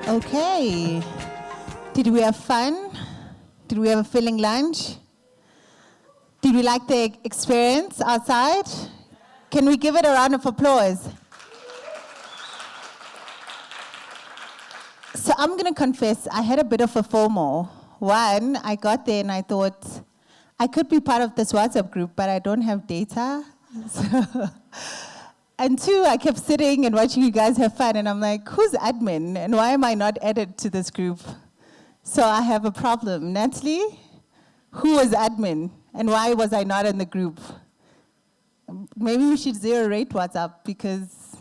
Okay. Did we have fun? Did we have a filling lunch? Did we like the experience outside? Can we give it a round of applause? So I'm going to confess, I had a bit of a FOMO. One, I got there and I thought, I could be part of this WhatsApp group, but I don't have data. And two, I kept sitting and watching you guys have fun, and I'm like, who's admin? And why am I not added to this group? So I have a problem. Natalie, who was admin? And why was I not in the group? Maybe we should zero rate WhatsApp, because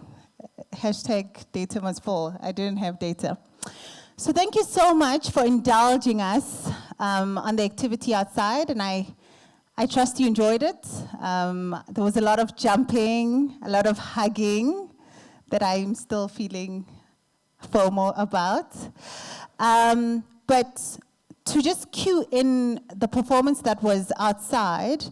hashtag data must fall. I didn't have data. So thank you so much for indulging us on the activity outside, and I trust you enjoyed it. There was a lot of jumping, a lot of hugging that I'm still feeling FOMO about. But to just cue in the performance that was outside,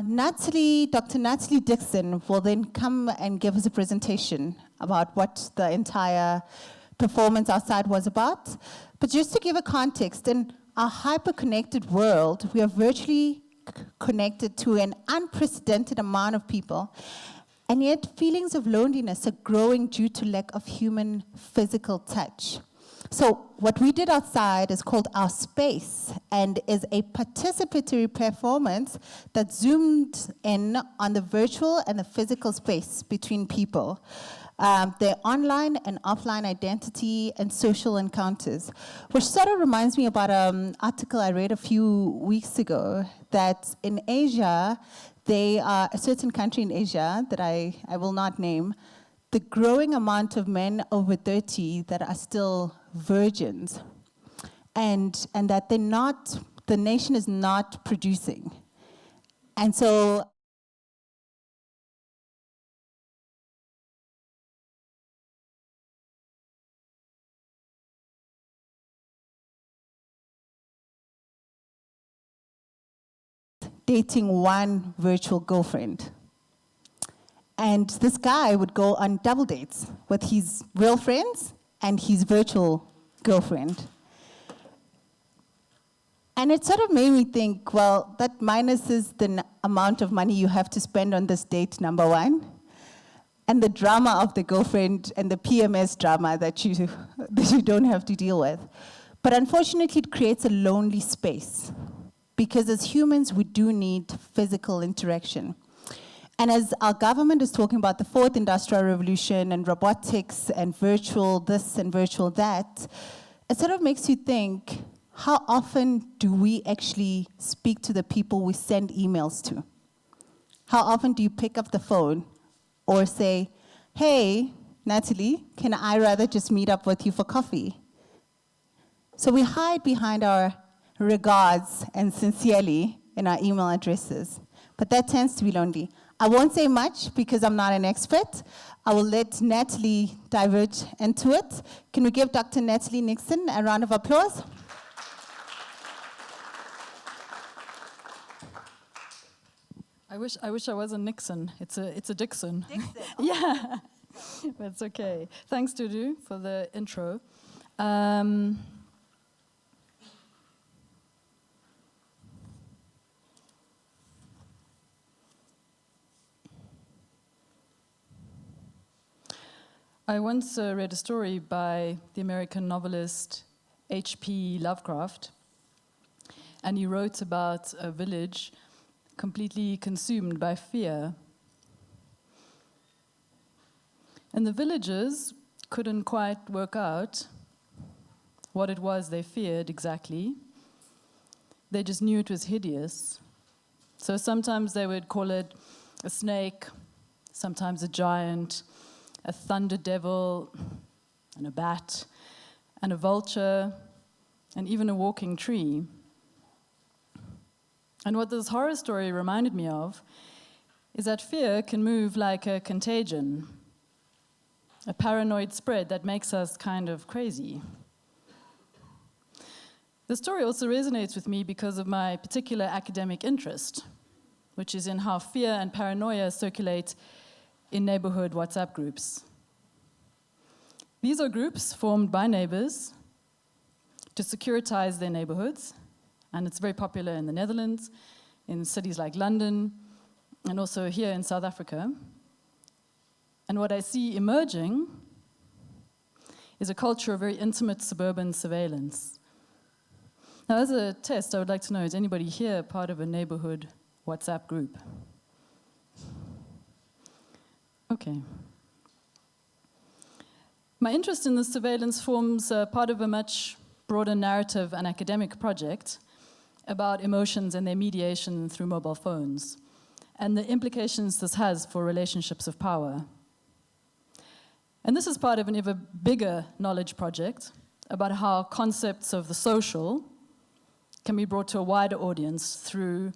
Natalie, Dr. Natalie Dixon will then come and give us a presentation about what the entire performance outside was about. But just to give a context, in our hyper-connected world, we are virtually connected to an unprecedented amount of people, and yet feelings of loneliness are growing due to lack of human physical touch. So what we did outside is called Our Space, and is a participatory performance that zoomed in on the virtual and the physical space between people, their online and offline identity and social encounters, which sort of reminds me about an article I read a few weeks ago that in Asia, they are a certain country in Asia that I will not name, the growing amount of men over 30 that are still virgins, and that they're not, the nation is not producing. And so dating one virtual girlfriend. And this guy would go on double dates with his real friends and his virtual girlfriend. And it sort of made me think, well, that minuses the amount of money you have to spend on this date, number one, and the drama of the girlfriend and the PMS drama that you don't have to deal with. But unfortunately, it creates a lonely space, because as humans, we do need physical interaction. And as our government is talking about the fourth industrial revolution and robotics and virtual this and virtual that, it sort of makes you think, how often do we actually speak to the people we send emails to? How often do you pick up the phone or say, hey, Natalie, can I rather just meet up with you for coffee? So we hide behind our regards and sincerely in our email addresses, but that tends to be lonely. I won't say much because I'm not an expert. I will let Natalie diverge into it. Can we give Dr. Natalie Dixon a round of applause? I wish I was a Nixon. It's a Dixon. Dixon. Yeah, that's okay. Thanks, Dudu, for the intro. I once read a story by the American novelist H.P. Lovecraft, and he wrote about a village completely consumed by fear. And the villagers couldn't quite work out what it was they feared exactly. They just knew it was hideous. So sometimes they would call it a snake, sometimes a giant, a thunder devil, and a bat, and a vulture, and even a walking tree. And what this horror story reminded me of is that fear can move like a contagion, a paranoid spread that makes us kind of crazy. The story also resonates with me because of my particular academic interest, which is in how fear and paranoia circulate in neighborhood WhatsApp groups. These are groups formed by neighbors to securitize their neighborhoods, and it's very popular in the Netherlands, in cities like London, and also here in South Africa. And what I see emerging is a culture of very intimate suburban surveillance. Now, as a test, I would like to know, is anybody here part of a neighborhood WhatsApp group? Okay. My interest in this surveillance forms part of a much broader narrative and academic project about emotions and their mediation through mobile phones, and the implications this has for relationships of power. And this is part of an even bigger knowledge project about how concepts of the social can be brought to a wider audience through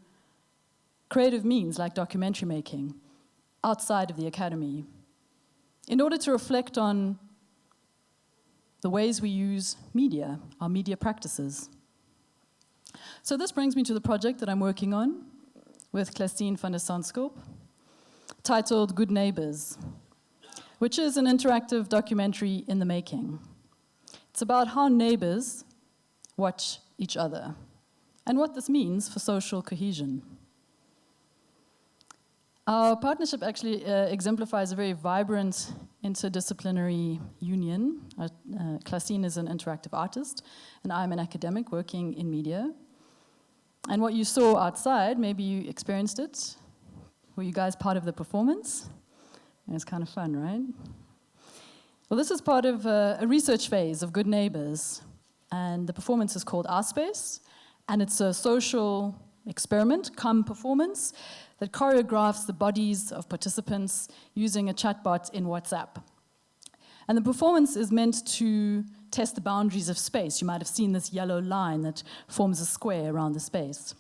creative means like documentary making outside of the academy, in order to reflect on the ways we use media, our media practices. So this brings me to the project that I'm working on with Clastine van der Sandskoop, titled Good Neighbors, which is an interactive documentary in the making. It's about how neighbors watch each other and what this means for social cohesion. Our partnership actually exemplifies a very vibrant interdisciplinary union. Clastine is an interactive artist, and I'm an academic working in media. And what you saw outside, maybe you experienced it. Were you guys part of the performance? It was kind of fun, right? Well, this is part of a research phase of Good Neighbors, and the performance is called Our Space, and it's a social experiment, come performance, that choreographs the bodies of participants using a chatbot in WhatsApp. And the performance is meant to test the boundaries of space. You might have seen this yellow line that forms a square around the space.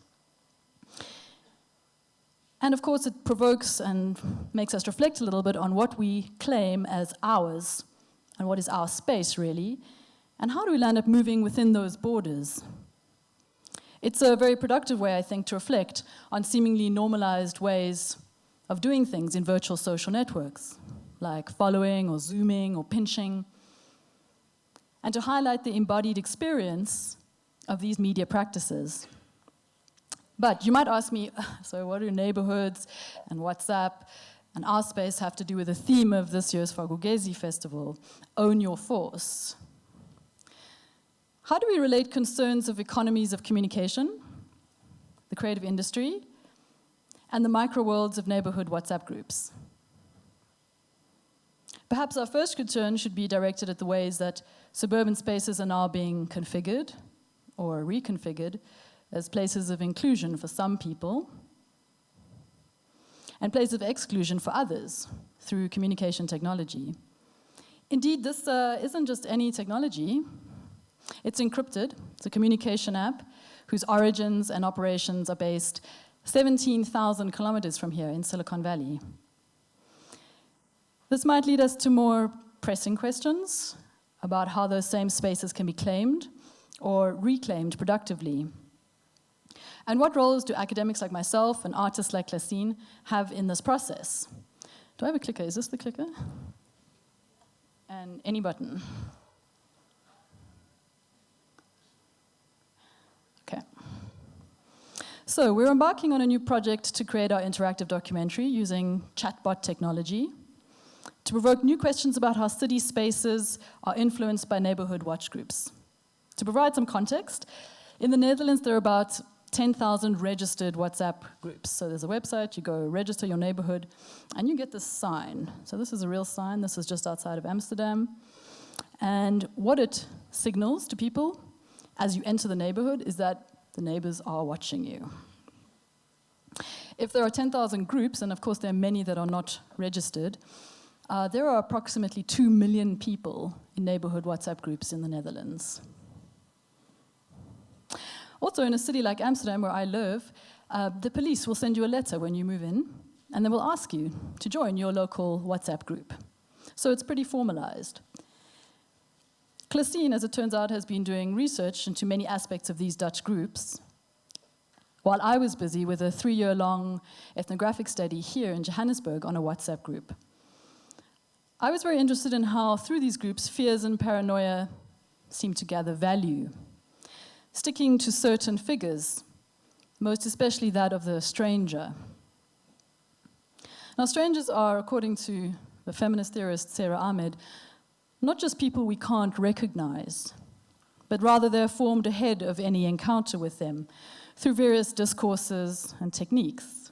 And of course, it provokes and makes us reflect a little bit on what we claim as ours, and what is our space, really, and how do we land up moving within those borders. It's a very productive way, I think, to reflect on seemingly normalized ways of doing things in virtual social networks, like following or zooming or pinching, and to highlight the embodied experience of these media practices. But you might ask me, so what do neighborhoods and WhatsApp and Our Space have to do with the theme of this year's Fakugezi festival, Own Your Force? How do we relate concerns of economies of communication, the creative industry, and the micro-worlds of neighborhood WhatsApp groups? Perhaps our first concern should be directed at the ways that suburban spaces are now being configured or reconfigured as places of inclusion for some people and places of exclusion for others through communication technology. Indeed, this isn't just any technology. It's encrypted. It's a communication app whose origins and operations are based 17,000 kilometers from here in Silicon Valley. This might lead us to more pressing questions about how those same spaces can be claimed or reclaimed productively. And what roles do academics like myself and artists like Clastine have in this process? Do I have a clicker? Is this the clicker? And any button. Okay. So we're embarking on a new project to create our interactive documentary using chatbot technology to provoke new questions about how city spaces are influenced by neighborhood watch groups. To provide some context, in the Netherlands there are about 10,000 registered WhatsApp groups. So there's a website, you go register your neighborhood, and you get this sign. So this is a real sign. This is just outside of Amsterdam. And what it signals to people as you enter the neighborhood is that the neighbors are watching you. If there are 10,000 groups, and of course there are many that are not registered, there are approximately 2 million people in neighborhood WhatsApp groups in the Netherlands. Also, in a city like Amsterdam, where I live, the police will send you a letter when you move in, and they will ask you to join your local WhatsApp group. So it's pretty formalized. Clastine, as it turns out, has been doing research into many aspects of these Dutch groups, while I was busy with a 3-year-long ethnographic study here in Johannesburg on a WhatsApp group. I was very interested in how, through these groups, fears and paranoia seem to gather value, sticking to certain figures, most especially that of the stranger. Now, strangers are, according to the feminist theorist Sarah Ahmed, not just people we can't recognize, but rather they're formed ahead of any encounter with them through various discourses and techniques.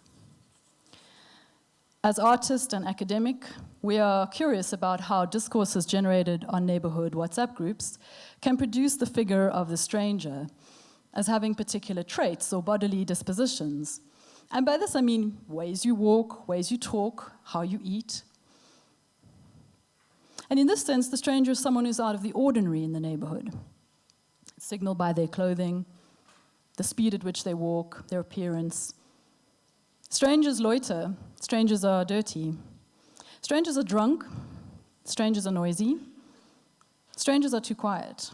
As artist and academic, we are curious about how discourses generated on neighborhood WhatsApp groups can produce the figure of the stranger as having particular traits or bodily dispositions. And by this I mean ways you walk, ways you talk, how you eat. And in this sense, the stranger is someone who's out of the ordinary in the neighborhood, signaled by their clothing, the speed at which they walk, their appearance. Strangers loiter, strangers are dirty, strangers are drunk, strangers are noisy, strangers are too quiet.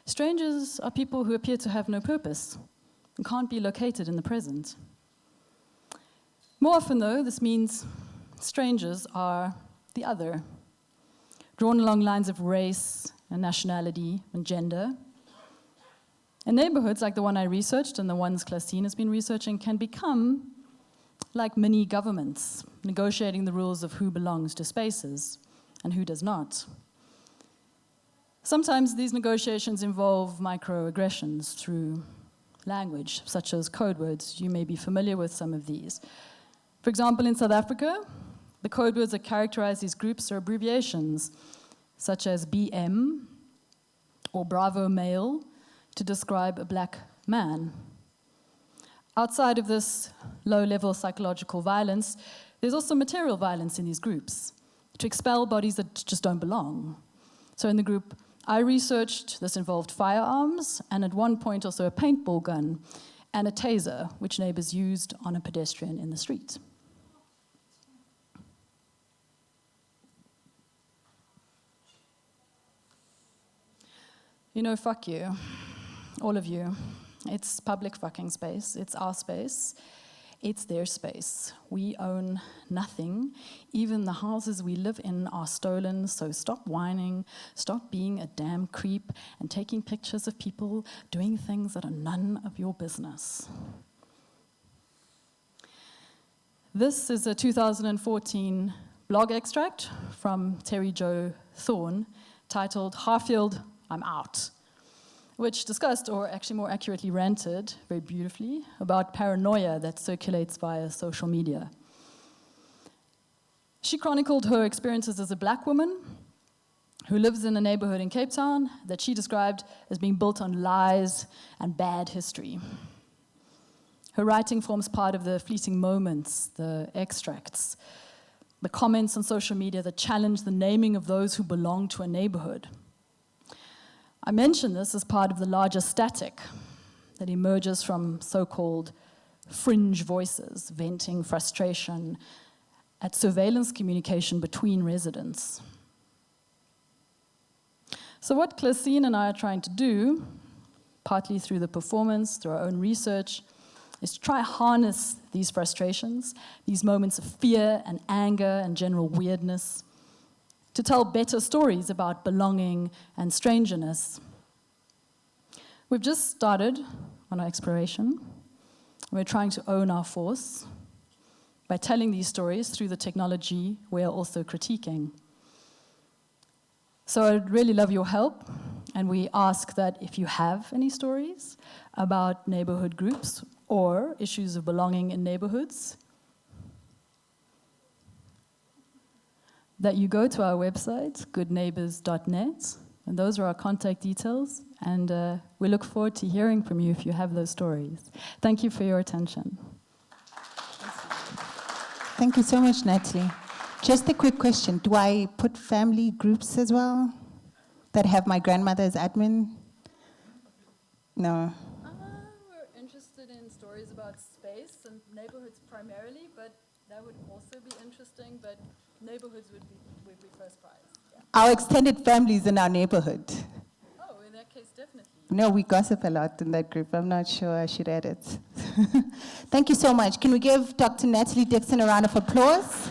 Strangers are people who appear to have no purpose and can't be located in the present. More often, though, this means strangers are the other, drawn along lines of race and nationality and gender. And neighborhoods like the one I researched and the ones Klasine has been researching can become like mini governments, negotiating the rules of who belongs to spaces and who does not. Sometimes these negotiations involve microaggressions through language, such as code words. You may be familiar with some of these. For example, in South Africa, the code words that characterize these groups are abbreviations, such as BM or Bravo male, to describe a black man. Outside of this low-level psychological violence, there's also material violence in these groups, to expel bodies that just don't belong. So in the group I researched, this involved firearms, and at one point also a paintball gun and a taser, which neighbors used on a pedestrian in the street. You know, fuck you, all of you. It's public fucking space. It's our space. It's their space. We own nothing. Even the houses we live in are stolen, so stop whining, stop being a damn creep, and taking pictures of people doing things that are none of your business. This is a 2014 blog extract from Terry Jo Thorne titled "Harfield, I'm Out," which discussed, or actually more accurately ranted, very beautifully, about paranoia that circulates via social media. She chronicled her experiences as a black woman who lives in a neighborhood in Cape Town that she described as being built on lies and bad history. Her writing forms part of the fleeting moments, the extracts, the comments on social media that challenge the naming of those who belong to a neighborhood. I mention this as part of the larger static that emerges from so-called fringe voices, venting frustration at surveillance communication between residents. So what Klasine and I are trying to do, partly through the performance, through our own research, is to try to harness these frustrations, these moments of fear and anger and general weirdness, to tell better stories about belonging and strangeness. We've just started on our exploration. We're trying to own our force by telling these stories through the technology we are also critiquing. So I'd really love your help, and we ask that if you have any stories about neighborhood groups or issues of belonging in neighborhoods, that you go to our website, goodneighbors.net, and those are our contact details, and we look forward to hearing from you if you have those stories. Thank you for your attention. Thank you so much, Natalie. Just a quick question. Do I put family groups as well that have my grandmother as admin? No. We're interested in stories about space and neighborhoods primarily, but that would also be interesting, but neighborhoods would be first prize. Yeah. Our extended families in our neighborhood. Oh, in that case, definitely. No, we gossip a lot in that group. I'm not sure I should add it. Thank you so much. Can we give Dr. Natalie Dixon a round of applause?